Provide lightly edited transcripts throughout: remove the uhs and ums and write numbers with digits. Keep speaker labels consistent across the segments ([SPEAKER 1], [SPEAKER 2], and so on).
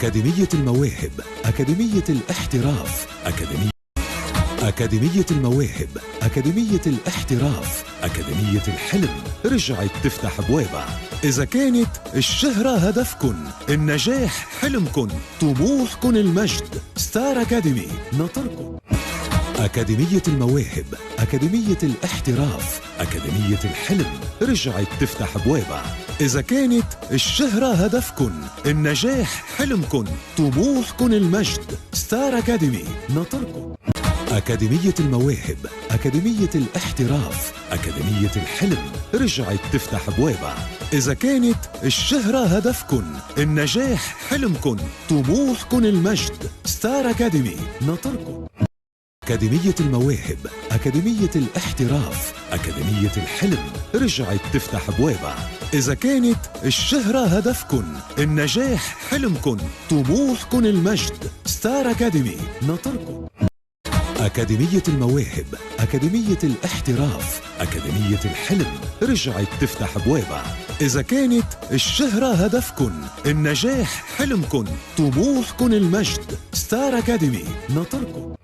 [SPEAKER 1] أكاديمية المواهب، أكاديمية الاحتراف، أكاديمية المواهب، أكاديمية الاحتراف، أكاديمية الحلم رجعت تفتح أبوابها. إذا كانت الشهرة هدفكن، النجاح حلمكن، طموحكن المجد، ستار أكاديمي ناطركن. أكاديمية المواهب، أكاديمية الاحتراف، أكاديمية الحلم رجعت تفتح أبوابها. إذا كانت الشهرة هدفكن، النجاح حلمكن، طموحكن المجد، ستار أكاديمي ناطركن. أكاديمية المواهب، أكاديمية الاحتراف، أكاديمية الحلم رجعت تفتح أبوابها. إذا كانت الشهرة هدفكن، النجاح حلمكن، طموحكن المجد، ستار أكاديمي ناطركن. أكاديمية المواهب، أكاديمية الاحتراف، أكاديمية الحلم رجعت تفتح أبوابها. إذا كانت الشهرة هدفكن، النجاح حلمكن، طموحكن المجد، ستار أكاديمي ناطركن. أكاديمية المواهب، أكاديمية الاحتراف، أكاديمية الحلم رجعت تفتح أبوابها. إذا كانت الشهرة هدفكن، النجاح حلمكن، طموحكن المجد، ستار أكاديمي ناطركن.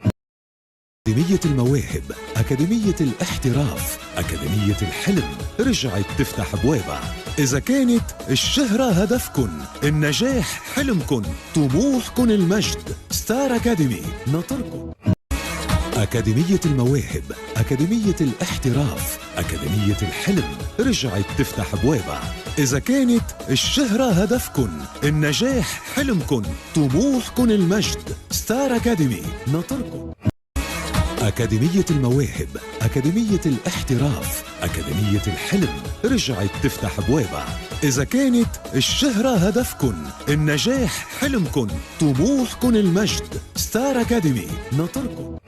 [SPEAKER 1] أكاديمية المواهب، أكاديمية الاحتراف، أكاديمية الحلم رجعت تفتح أبوابها. إذا كانت الشهرة هدفكن، النجاح حلمكن، طموحكن المجد، ستار أكاديمي ناطركن. أكاديمية المواهب، أكاديمية الاحتراف، أكاديمية الحلم رجعت تفتح أبوابها. إذا كانت الشهرة هدفكن، النجاح حلمكن، طموحكن المجد، ستار أكاديمي ناطركن. أكاديمية المواهب، أكاديمية الاحتراف، أكاديمية الحلم رجعت تفتح أبوابها. إذا كانت الشهرة هدفكن، النجاح حلمكن، طموحكن المجد، ستار أكاديمي ناطركن.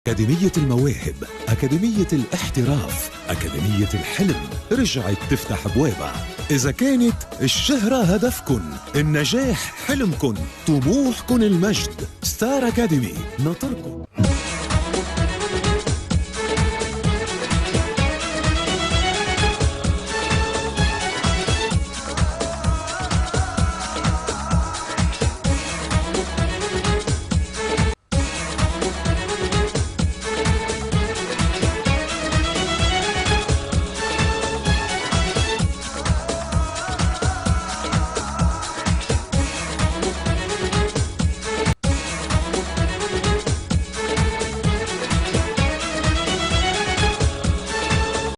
[SPEAKER 1] أكاديمية المواهب، أكاديمية الاحتراف، أكاديمية الحلم رجعت تفتح أبوابها. إذا كانت الشهرة هدفكن، النجاح حلمكن، طموحكن المجد، ستار أكاديمي ناطركن.